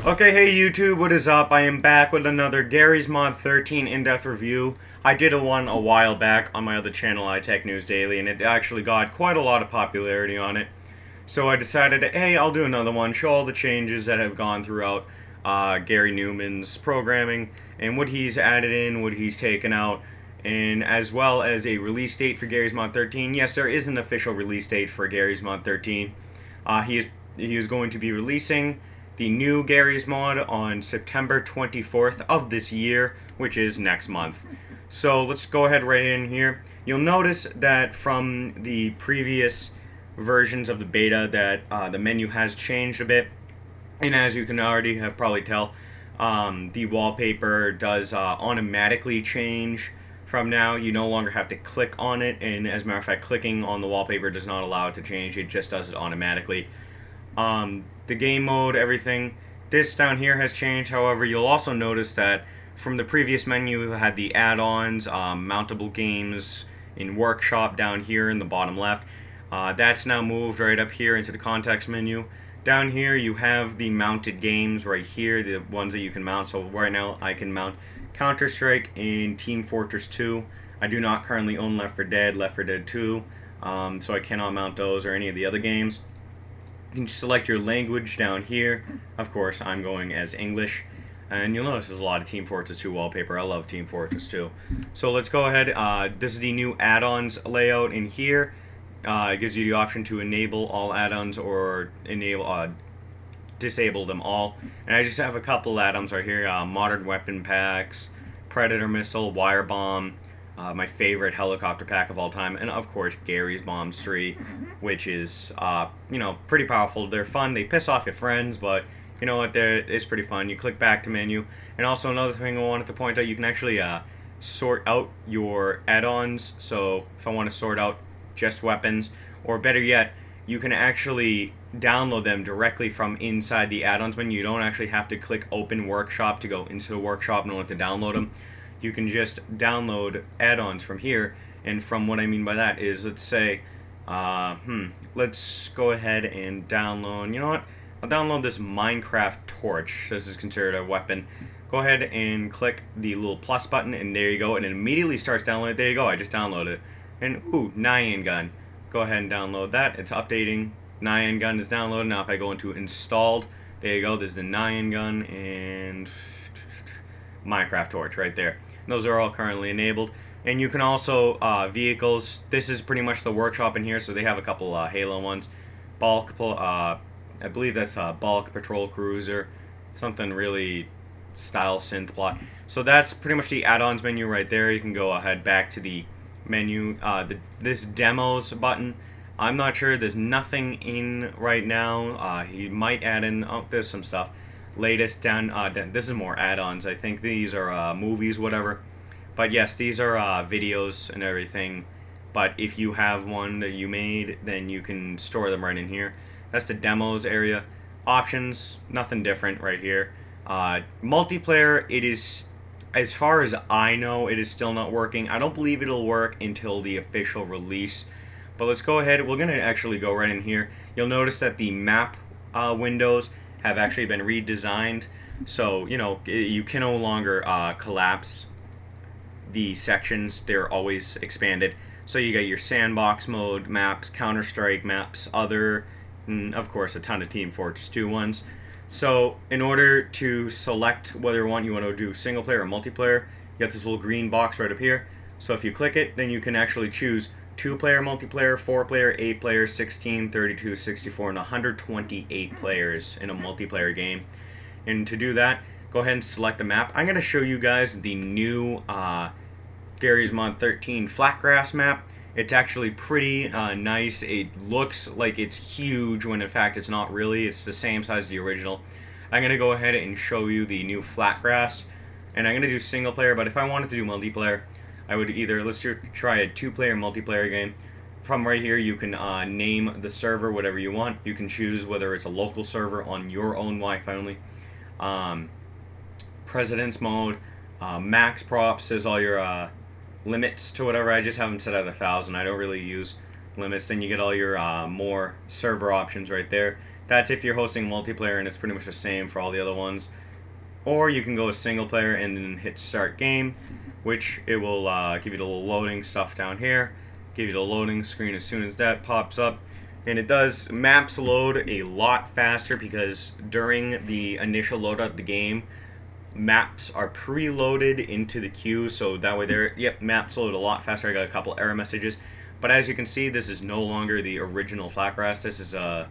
Okay, hey YouTube, what is up? I am back with another Garry's Mod 13 in-depth review. I did one a while back on my other channel, iTechNewsDaily, and it actually got quite a lot of popularity on it. So I decided, hey, I'll do another one, show all the changes that have gone throughout Garry Newman's programming, and what he's added in, what he's taken out, and as well as a release date for Garry's Mod 13. Yes, there is an official release date for Garry's Mod 13. He is going to be releasing the new Garry's Mod on September 24th of this year, which is next month. So let's go ahead right in here. You'll notice that from the previous versions of the beta that the menu has changed a bit, and as you can already have probably tell, the wallpaper does automatically change from now. You no longer have to click on it, and as a matter of fact, clicking on the wallpaper does not allow it to change. It just does it automatically. The game mode, everything, this down here has changed. However, you'll also notice that from the previous menu, you had the add-ons, mountable games in workshop down here in the bottom left. That's now moved right up here into the context menu. Down here, you have the mounted games right here, the ones that you can mount. So right now, I can mount Counter-Strike and Team Fortress 2. I do not currently own Left 4 Dead 2, so I cannot mount those or any of the other games. You can select your language down here. Of course, I'm going as English. And you'll notice there's a lot of Team Fortress 2 wallpaper. I love Team Fortress 2. So let's go ahead. This is the new add-ons layout in here. It gives you the option to enable all add-ons or disable them all. And I just have a couple add-ons right here. Modern weapon packs, Predator missile, wire bomb, my favorite helicopter pack of all time, and of course Garry's Bombs 3, which is pretty powerful. They're fun. They piss off your friends, but you know what? It's pretty fun. You click back to menu, and also another thing I wanted to point out: you can actually sort out your add-ons. So if I want to sort out just weapons, or better yet, you can actually download them directly from inside the add-ons menu. You don't actually have to click Open Workshop to go into the workshop in order to download them. You can just download add-ons from here, and from what I mean by that is, let's say, let's go ahead and download, you know what, I'll download this Minecraft torch. This is considered a weapon. Go ahead and click the little plus button, and there you go, and it immediately starts downloading. There you go, I just downloaded it. And ooh, Nyan gun. Go ahead and download that. It's updating. Nyan gun is downloaded. Now if I go into installed, there you go, there's the Nyan gun and Minecraft torch right there. Those are all currently enabled. And you can also, vehicles, this is pretty much the workshop in here, so they have a couple Halo ones. Bulk, I believe that's a bulk patrol cruiser, something really style synth plot. So that's pretty much the add-ons menu right there. You can go ahead back to the menu. This demos button, I'm not sure, there's nothing in right now. He might add in, oh, there's some stuff. Latest down, this is more add-ons. I think these are movies, whatever. But yes, these are videos and everything. But if you have one that you made, then you can store them right in here. That's the demos area. Options, nothing different right here. Multiplayer, it is, as far as I know, it is still not working. I don't believe it'll work until the official release. But let's go ahead. We're going to actually go right in here. You'll notice that the map windows have actually been redesigned, so you can no longer collapse the sections. They're always expanded. So you got your sandbox mode maps, Counter-Strike maps, other, and of course a ton of Team Fortress 2 ones. So in order to select whether you want to do single player or multiplayer, you got this little green box right up here. So if you click it, then you can actually choose 2-player multiplayer, 4-player, 8-player, 16, 32, 64, and 128 players in a multiplayer game. And to do that, go ahead and select a map. I'm going to show you guys the new Garry's Mod 13 Flatgrass map. It's actually pretty nice. It looks like it's huge when in fact it's not really. It's the same size as the original. I'm going to go ahead and show you the new Flatgrass. And I'm going to do single player, but if I wanted to do multiplayer, I would either, let's try a 2-player multiplayer game. From right here, you can name the server whatever you want. You can choose whether it's a local server on your own Wi-Fi only. President's mode, max props is all your limits to whatever. I just have them set at 1,000. I don't really use limits. Then you get all your more server options right there. That's if you're hosting multiplayer, and it's pretty much the same for all the other ones. Or you can go with single player and then hit start game, which it will give you the little loading stuff down here, give you the loading screen as soon as that pops up. And it does, maps load a lot faster because during the initial loadout of the game, maps are preloaded into the queue, so that way maps load a lot faster. I got a couple error messages. But as you can see, this is no longer the original Flatgrass. This is a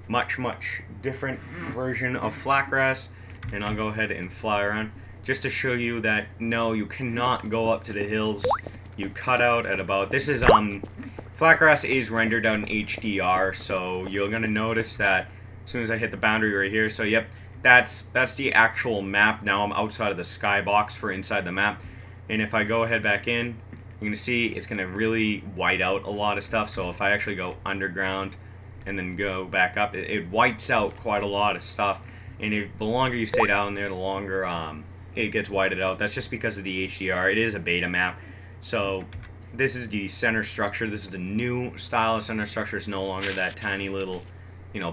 much different version of Flatgrass. And I'll go ahead and fly around just to show you that no, you cannot go up to the hills. You cut out at about, this is Flatgrass is rendered out in HDR, so you're gonna notice that as soon as I hit the boundary right here. So yep, that's the actual map. Now I'm outside of the skybox for inside the map, and if I go ahead back in, you're gonna see it's gonna really white out a lot of stuff. So if I actually go underground and then go back up, it whites out quite a lot of stuff. And the longer you stay down there, the longer it gets whited out. That's just because of the HDR. It is a beta map. So this is the center structure. This is the new style of center structure. It's no longer that tiny little,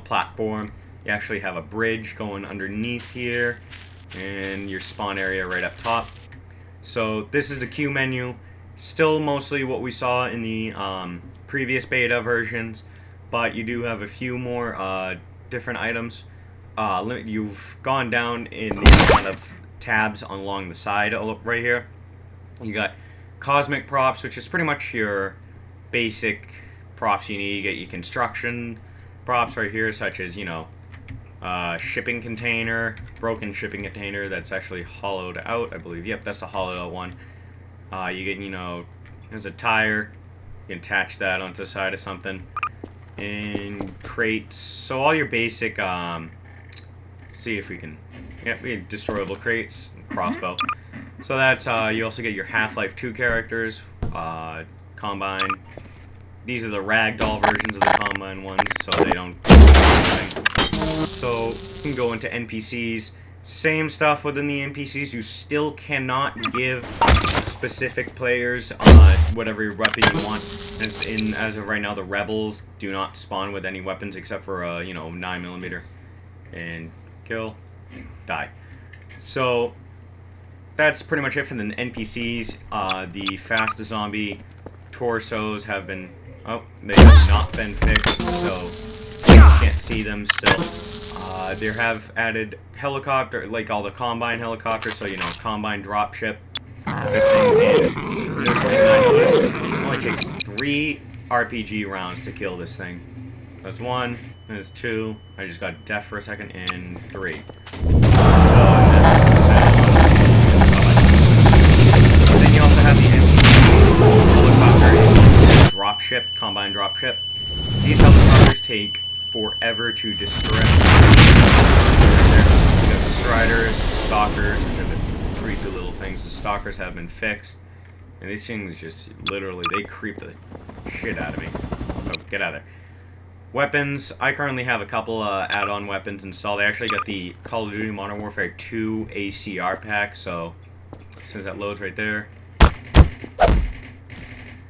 platform. You actually have a bridge going underneath here, and your spawn area right up top. So this is the queue menu. Still mostly what we saw in the previous beta versions, but you do have a few more different items. You've gone down in the amount of tabs along the side right here. You got cosmic props, which is pretty much your basic props you need. You get your construction props right here, such as, shipping container, broken shipping container that's actually hollowed out, I believe. Yep, that's the hollowed out one. You get, there's a tire. You can attach that onto the side of something. And crates. So all your basic, see if we can, we have destroyable crates, crossbow. So that's, you also get your Half-Life 2 characters, Combine. These are the ragdoll versions of the Combine ones, so they don't do anything. So you can go into NPCs. Same stuff within the NPCs. You still cannot give specific players whatever weapon you want. As of right now, the rebels do not spawn with any weapons except for a 9mm. And kill, die. So that's pretty much it for the NPCs. The fast zombie torsos have been, they have not been fixed, so you can't see them still. They have added helicopter, like all the Combine helicopters, so Combine dropship. This thing, and there's something I noticed, it only takes 3 RPG rounds to kill this thing. That's 1, there's 2, I just got deaf for a second, and 3. So, then you also have the NPC helicopter dropship, Combine dropship. These helicopters take forever to destroy. You have Striders, Stalkers, which have been creepy little things. The Stalkers have been fixed, and these things just literally, they creep the shit out of me. So get out of there. Weapons, I currently have a couple add-on weapons installed. I actually got the Call of Duty Modern Warfare 2 ACR pack, so as soon as that loads right there.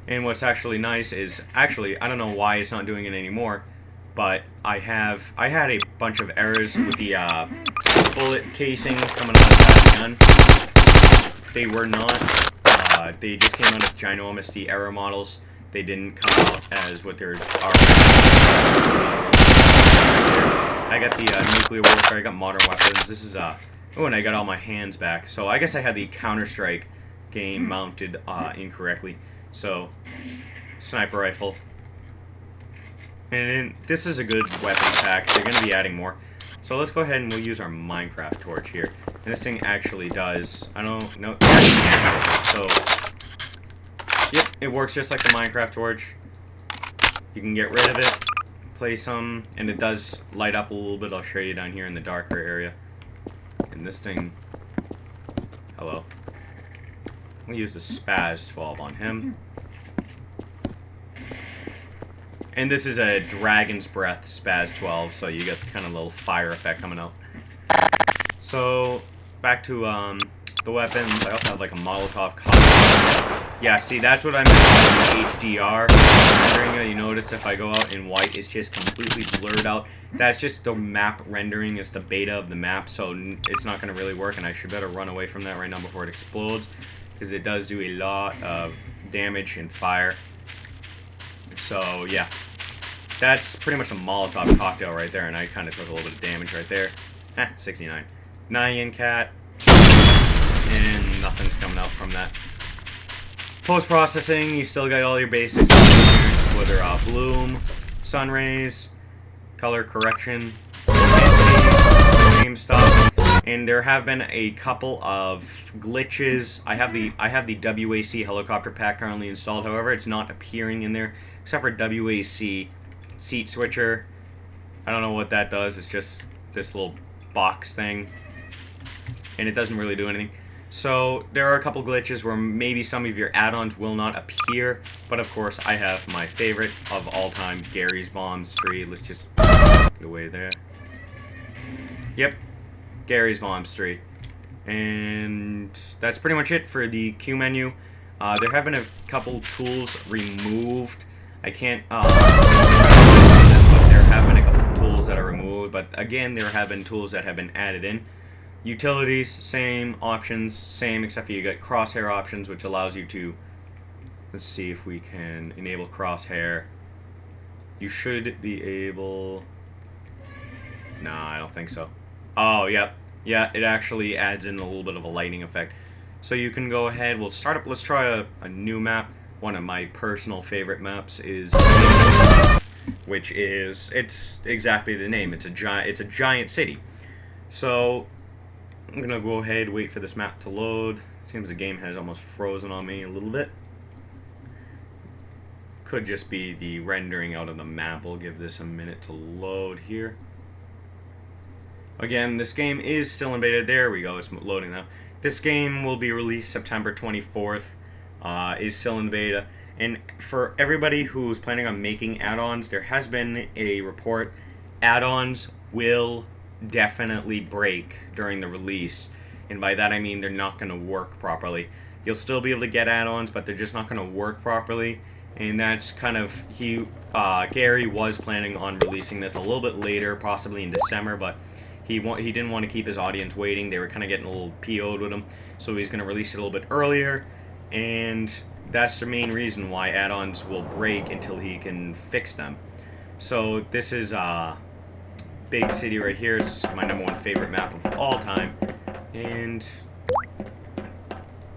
And what's actually nice is, I don't know why it's not doing it anymore, but I had a bunch of errors with the bullet casing coming out of the gun. They were not, they just came out as ginormous, the error models. They didn't come out as what they're already. I got the nuclear warfare, I got modern weapons. This is, and I got all my hands back. So I guess I had the Counter-Strike game mounted incorrectly. So, sniper rifle. And this is a good weapon pack. They're going to be adding more. So let's go ahead and we'll use our Minecraft torch here. And this thing actually does, I don't know, so, yep, it works just like the Minecraft torch. You can get rid of it, place some, and it does light up a little bit. I'll show you down here in the darker area. And this thing, hello. We'll use the Spaz 12 on him. And this is a Dragon's Breath Spaz 12, so you get kind of a little fire effect coming out. So, back to the weapons. I also have like a Molotov cocktail. Yeah, see, that's what I meant by HDR rendering. You notice if I go out in white, it's just completely blurred out. That's just the map rendering. It's the beta of the map, so it's not going to really work, and I should better run away from that right now before it explodes, because it does do a lot of damage and fire. So, yeah. That's pretty much a Molotov cocktail right there, and I kind of took a little bit of damage right there. 69. Nyan cat. And nothing's coming out from that. Post-processing, you still got all your basics, whether bloom, sun rays, color correction, game stop, and there have been a couple of glitches. I have the WAC helicopter pack currently installed. However, it's not appearing in there except for WAC seat switcher. I don't know what that does. It's just this little box thing, and it doesn't really do anything. So there are a couple glitches where maybe some of your add-ons will not appear, but of course I have my favorite of all time, Garry's bombs tree. Let's just get away there. Yep, Garry's bombs tree. And that's pretty much it for the Q menu. There have been a couple tools removed. I can't, there have been a couple tools that are removed, but again, there have been tools that have been added in. Utilities, same. Options, same, except for you got crosshair options, which allows you to, let's see if we can enable crosshair. You should be able, nah, I don't think so. Oh, yep. Yeah, it actually adds in a little bit of a lighting effect. So you can go ahead, we'll start up, let's try a new map. One of my personal favorite maps is, which is, it's exactly the name, it's a giant city. So I'm gonna go ahead, wait for this map to load. Seems the game has almost frozen on me a little bit. Could just be the rendering out of the map. We'll give this a minute to load here. Again, this game is still in beta. There we go, it's loading now. This game will be released September 24th. Is still in beta. And for everybody who's planning on making add-ons, there has been a report. Add-ons will definitely break during the release, and by that I mean they're not going to work properly. You'll still be able to get add-ons, but they're just not going to work properly, and that's kind of, Garry was planning on releasing this a little bit later, possibly in December, but he didn't want to keep his audience waiting. They were kind of getting a little PO'd with him, so he's going to release it a little bit earlier, and that's the main reason why add-ons will break until he can fix them. So this is Big City right here. It's my #1 favorite map of all time, and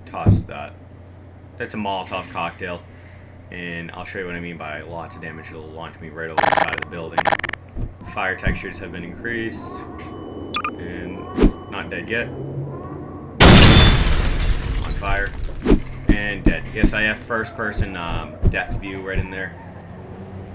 toss that. That's a Molotov cocktail, and I'll show you what I mean by lots of damage. It'll launch me right over the side of the building. Fire textures have been increased, and not dead yet. On fire, and dead. Yes, I have first-person death view right in there.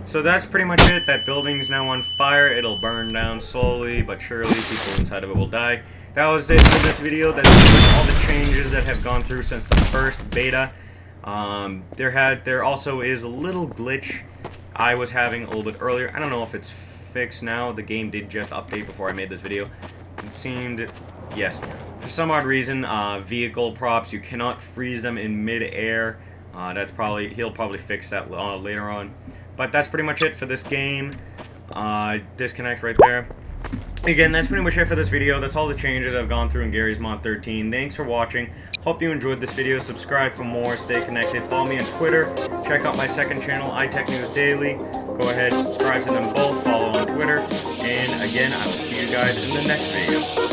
So that's pretty much it. That building's now on fire. It'll burn down slowly but surely. People inside of it will die. That was it for this video. That's all the changes that have gone through since the first beta. There also is a little glitch I was having a little bit earlier. I don't know if it's fixed now. The game did just update before I made this video. It seemed, yes, for some odd reason, vehicle props, you cannot freeze them in mid-air. He'll probably fix that later on. But that's pretty much it for this game. Disconnect right there. Again, that's pretty much it for this video. That's all the changes I've gone through in Garry's Mod 13. Thanks for watching. Hope you enjoyed this video. Subscribe for more. Stay connected. Follow me on Twitter. Check out my second channel, iTechNewsDaily. Go ahead, subscribe to them both. Follow on Twitter. And again, I will see you guys in the next video.